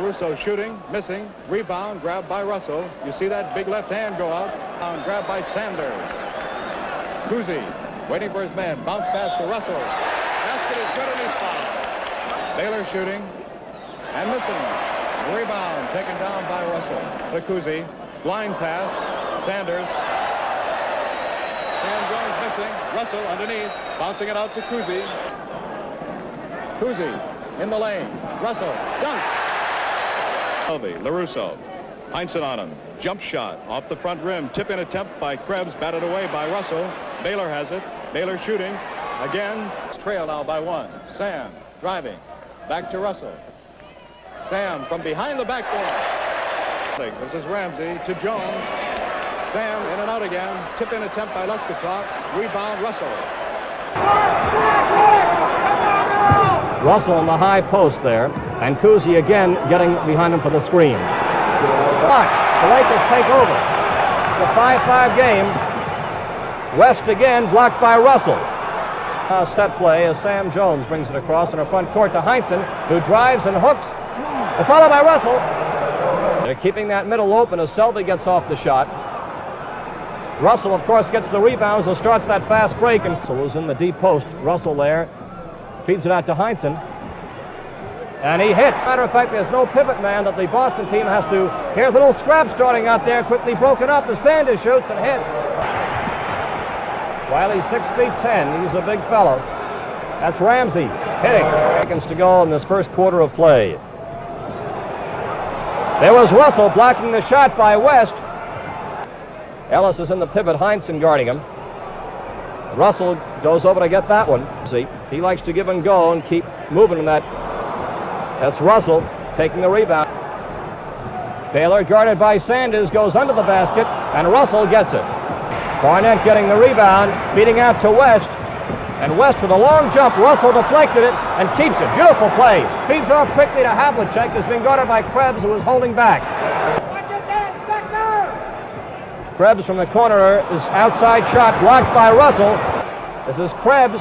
LaRusso shooting, missing, rebound, grabbed by Russell. You see that big left hand go out, grabbed by Sanders. Cousy waiting for his man, bounce pass to Russell. Basket is good and he's fouled. Baylor shooting and missing. Rebound taken down by Russell. To Cousy, blind pass, Sanders. Sam Jones missing, Russell underneath, bouncing it out to Cousy. Cousy in the lane, Russell, dunk. LaRusso, Heinsohn on him, jump shot off the front rim, tip-in attempt by Krebs, batted away by Russell. Baylor has it, Baylor shooting, again, trail now by one. Sam driving, back to Russell. Sam from behind the backboard. This is Ramsey to Jones. Sam in and out again, tip-in attempt by Lesketov, rebound Russell. Russell on the high post there, and Cousy again getting behind him for the screen. But the Lakers take over. It's a 5-5 game. West again blocked by Russell. Set play as Sam Jones brings it across in the front court to Heinsohn, who drives and hooks. Followed by Russell. They're keeping that middle open as Selby gets off the shot. Russell, of course, gets the rebounds and starts that fast break, and Russell was in the deep post. Russell there. Feeds it out to Heinsohn. And he hits. Matter of fact, there's no pivot man that the Boston team has to. Here's a little scrap starting out there, quickly broken up as Sanders shoots and hits. Wiley's 6'10". He's a big fellow. That's Ramsey hitting. Seconds to go in this first quarter of play. There was Russell blocking the shot by West. Ellis is in the pivot, Heinsohn guarding him. Russell goes over to get that one. See, he likes to give and go and keep moving in that. That's Russell taking the rebound. Baylor, guarded by Sanders, goes under the basket, and Russell gets it. Barnett getting the rebound, feeding out to West. And West with a long jump. Russell deflected it and keeps it. Beautiful play. Feeds off quickly to Havlicek, who's been guarded by Krebs, who is holding back. Krebs from the corner is outside shot blocked by Russell. This is Krebs.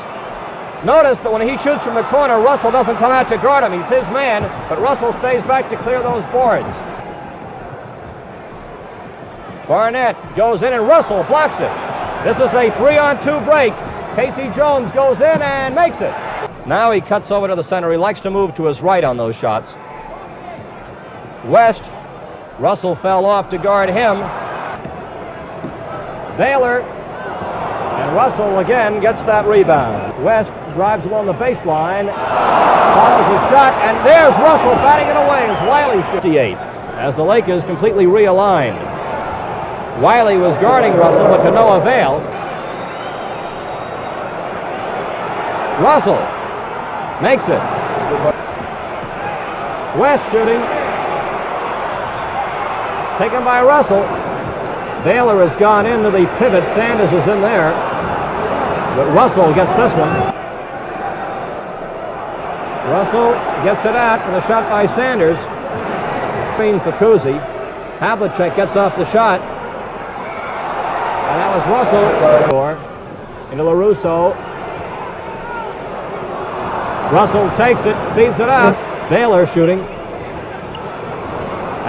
Notice that when he shoots from the corner, Russell doesn't come out to guard him. He's his man, but Russell stays back to clear those boards. Barnett goes in and Russell blocks it. This is a 3-on-2 break. Casey Jones goes in and makes it. Now he cuts over to the center. He likes to move to his right on those shots. West. Russell fell off to guard him. Baylor, and Russell again gets that rebound. West drives along the baseline, follows his shot, and there's Russell batting it away as Wiley shoots 58 as the Lakers completely realigned. Wiley was guarding Russell, but to no avail. Russell makes it. West shooting, taken by Russell. Baylor has gone into the pivot. Sanders is in there. But Russell gets this one. Russell gets it out with a shot by Sanders. Screen for Cousy. Havlicek gets off the shot. And that was Russell. Into LaRusso. Russell takes it, feeds it out. Baylor shooting.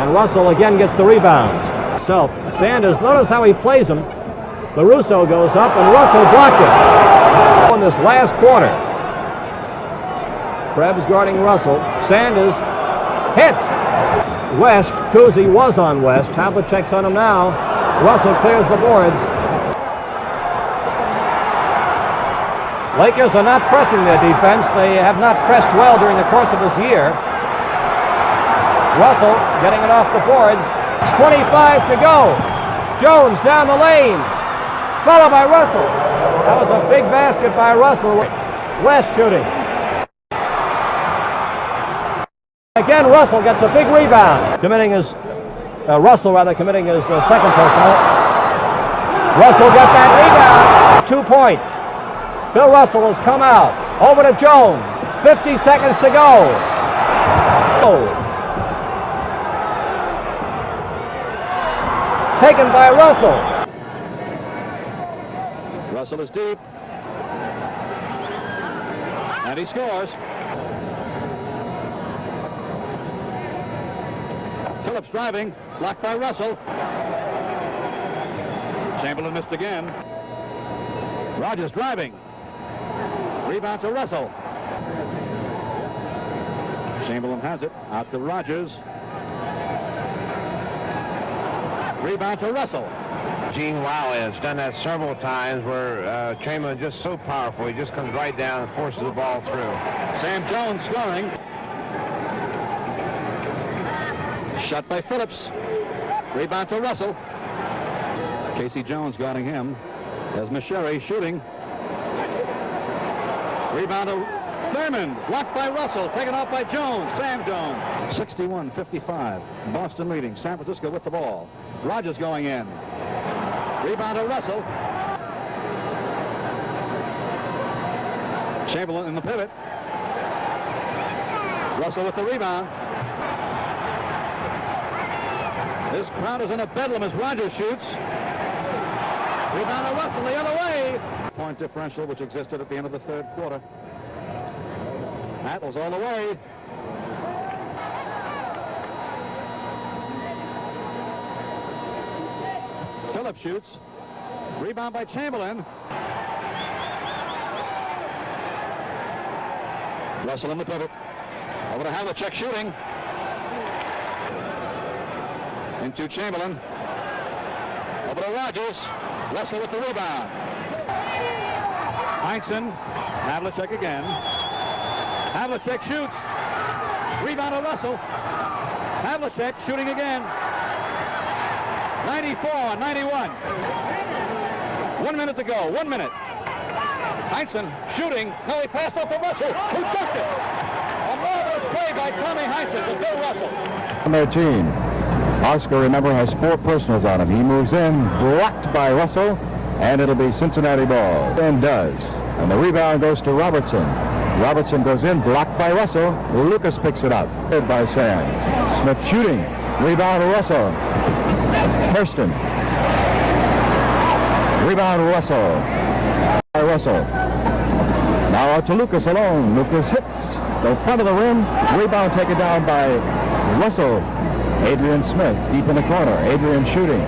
And Russell again gets the rebounds. Sanders, notice how he plays him. LaRusso goes up and Russell blocked it in this last quarter. Krebs guarding Russell. Sanders hits. West. Cousy was on West. Havlicek's on him now. Russell clears the boards. Lakers are not pressing their defense. They have not pressed well during the course of this year. Russell getting it off the boards. 25 to go. Jones down the lane. Followed by Russell. That was a big basket by Russell. West shooting. Again, Russell gets a big rebound. Russell committing his second personal. Russell got that rebound. 2 points. Bill Russell has come out. Over to Jones. 50 seconds to go. Taken by Russell. Russell is deep. And he scores. Phillips driving, blocked by Russell. Chamberlain missed again. Rogers driving. Rebound to Russell. Chamberlain has it, out to Rogers. Rebound to Russell. Gene Lally has done that several times where Chamberlain is just so powerful. He just comes right down and forces the ball through. Sam Jones scoring. Shot by Phillips. Rebound to Russell. Casey Jones guarding him. There's Masheri shooting. Rebound to Thurman. Blocked by Russell. Taken off by Jones. Sam Jones. 61-55. Boston leading. San Francisco with the ball. Rogers going in. Rebound to Russell. Chamberlain in the pivot. Russell with the rebound. This crowd is in a bedlam as Rogers shoots. Rebound to Russell the other way. Point differential which existed at the end of the third quarter. Attles all the way. Phillips shoots. Rebound by Chamberlain. Russell in the pivot. Over to Havlicek shooting. Into Chamberlain. Over to Rogers. Russell with the rebound. Heinsohn. Havlicek again. Havlicek shoots. Rebound to Russell. Havlicek shooting again. 94-91. 1 minute to go. 1 minute. Heinsohn shooting. No, he passed off to Russell, who took it. A marvelous play by Tommy Heinsohn to Bill Russell. On their team. Oscar, remember, has 4 personals on him. He moves in, blocked by Russell, and it'll be Cincinnati ball. And does. And the rebound goes to Robertson. Robertson goes in, blocked by Russell. Lucas picks it up. Hit by Sam. Smith shooting. Rebound to Russell. Hurston. Rebound to Russell. By Russell. Now out to Lucas alone. Lucas hits the front of the rim. Rebound taken down by Russell. Adrian Smith deep in the corner. Adrian shooting.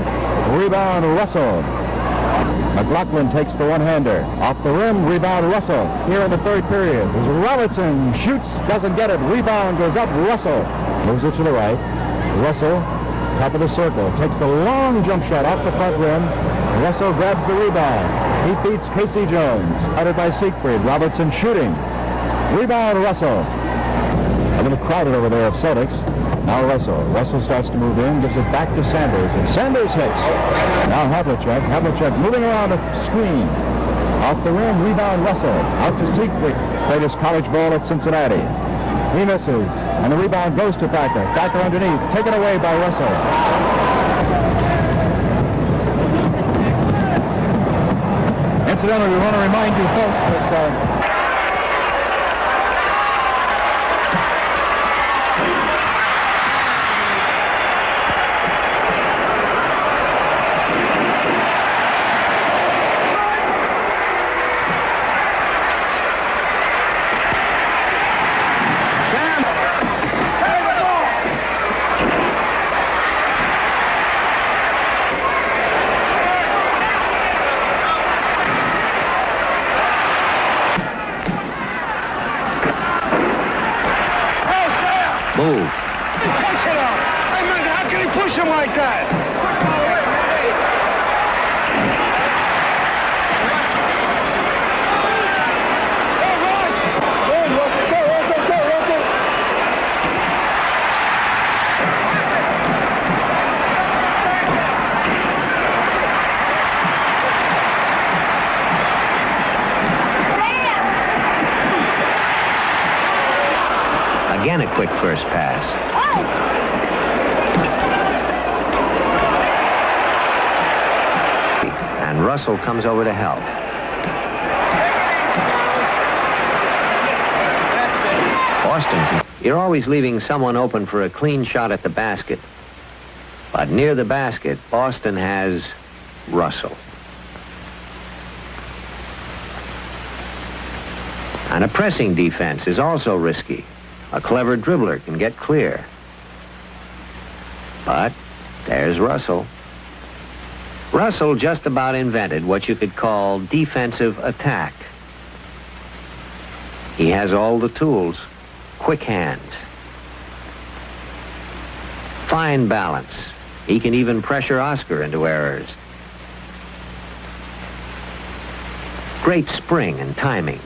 Rebound Russell. McLaughlin takes the one-hander. Off the rim, rebound Russell. Here in the third period. Robertson shoots, doesn't get it. Rebound goes up, Russell. Moves it to the right. Russell, top of the circle. Takes the long jump shot off the front rim. Russell grabs the rebound. He beats Casey Jones. Uttered by Siegfried. Robertson shooting. Rebound Russell. A little crowded over there of Celtics. Now Russell. Russell starts to move in, gives it back to Sanders, and Sanders hits. Now Havlicek. Havlicek moving around the screen. Off the rim, rebound Russell. Out to Siegfried. Played his college ball at Cincinnati. He misses, and the rebound goes to Thacker. Thacker underneath, taken away by Russell. Incidentally, we want to remind you folks that Move. Push it up. How can he push him like that? Again, a quick first pass. And Russell comes over to help. Boston, you're always leaving someone open for a clean shot at the basket. But near the basket, Boston has Russell. And a pressing defense is also risky. A clever dribbler can get clear. But there's Russell. Russell just about invented what you could call defensive attack. He has all the tools, quick hands, fine balance. He can even pressure Oscar into errors. Great spring and timing.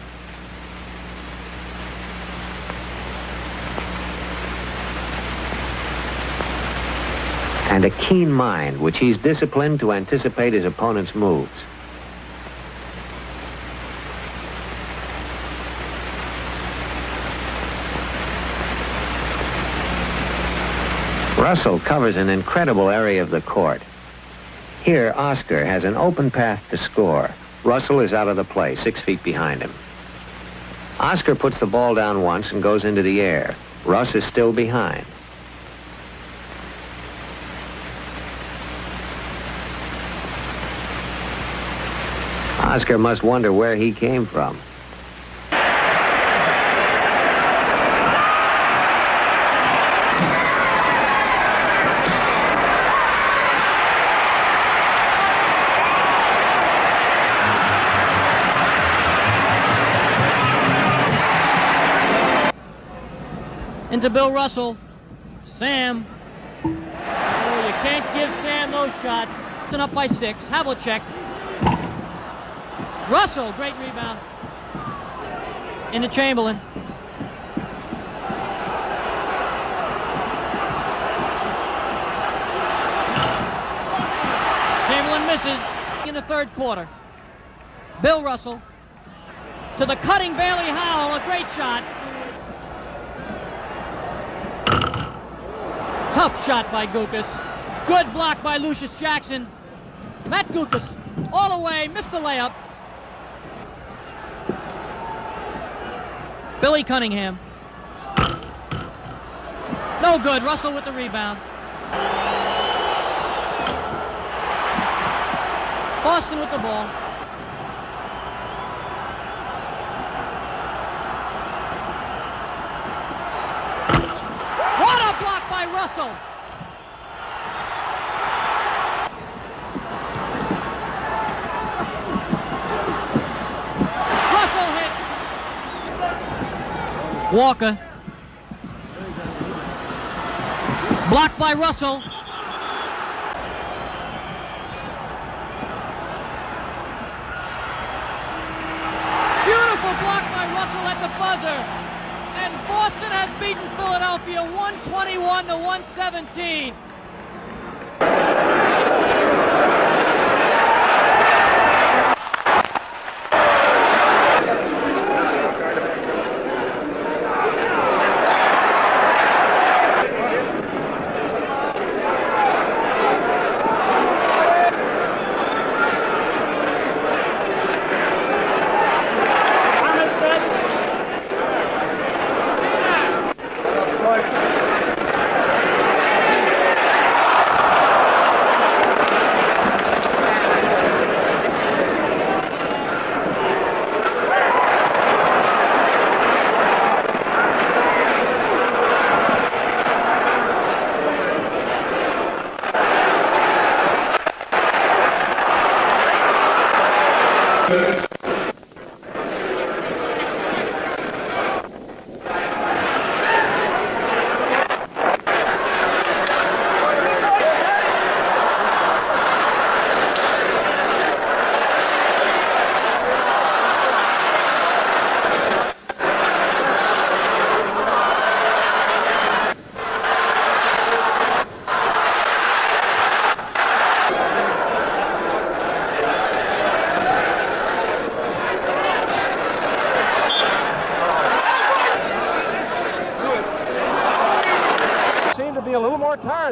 And a keen mind, which he's disciplined to anticipate his opponent's moves. Russell covers an incredible area of the court. Here, Oscar has an open path to score. Russell is out of the play, 6 feet behind him. Oscar puts the ball down once and goes into the air. Russ is still behind. Oscar must wonder where he came from. Into Bill Russell. Sam. Oh, you can't give Sam those shots. Up by 6. Havlicek. Russell, great rebound. Into Chamberlain. Chamberlain misses in the third quarter. Bill Russell to the cutting Bailey Howell, a great shot. Tough shot by Gukas. Good block by Lucius Jackson. Matt Gukas all the way, missed the layup. Billy Cunningham. No good. Russell with the rebound. Boston with the ball. What a block by Russell! Russell hits. Walker. Blocked by Russell. Beautiful block by Russell at the buzzer. And Boston has beaten Philadelphia 121 to 117.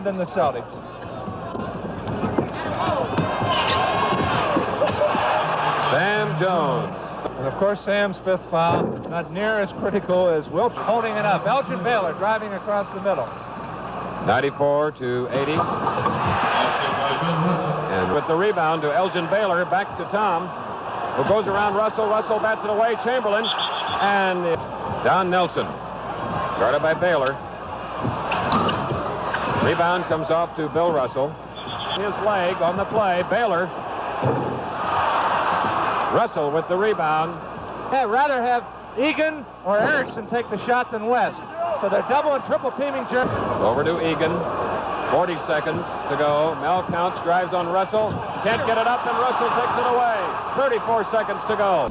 Than the Celtics. Sam Jones. And of course, Sam's fifth foul, not near as critical as Wilkes. Holding it up. Elgin Baylor driving across the middle. 94 to 80. And with the rebound to Elgin Baylor, back to Tom, who goes around Russell. Russell bats it away. Chamberlain. And Don Nelson. Guarded by Baylor. Rebound comes off to Bill Russell. His leg on the play. Baylor. Russell with the rebound. I'd rather have Egan or Erickson take the shot than West. So they're double and triple teaming. Over to Egan. 40 seconds to go. Mel counts, drives on Russell. Can't get it up, and Russell takes it away. 34 seconds to go.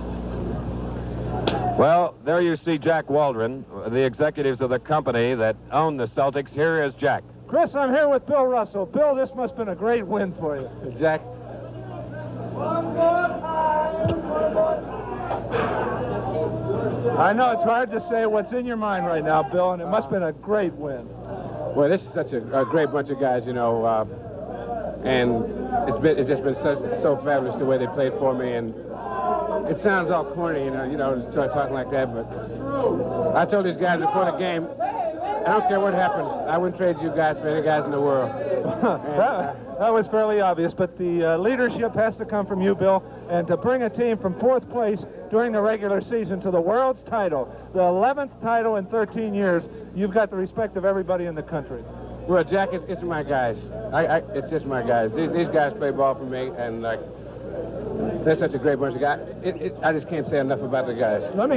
Well, there you see Jack Waldron, the executives of the company that own the Celtics. Here is Jack. Chris, I'm here with Bill Russell. Bill, this must have been a great win for you. Jack. I know it's hard to say what's in your mind right now, Bill, and it must have been a great win. Well, this is such a great bunch of guys, you know, and it's just been so fabulous the way they played for me. And it sounds all corny, you know, to start talking like that, but I told these guys before the game, I don't care what happens, I wouldn't trade you guys for any guys in the world. That was fairly obvious, but the leadership has to come from you, Bill, and to bring a team from 4th place during the regular season to the world's title, the 11th title in 13 years, you've got the respect of everybody in the country. Well, Jack, it's my guys. It's just my guys. These guys play ball for me, and they're such a great bunch of guys. I just can't say enough about the guys. Let me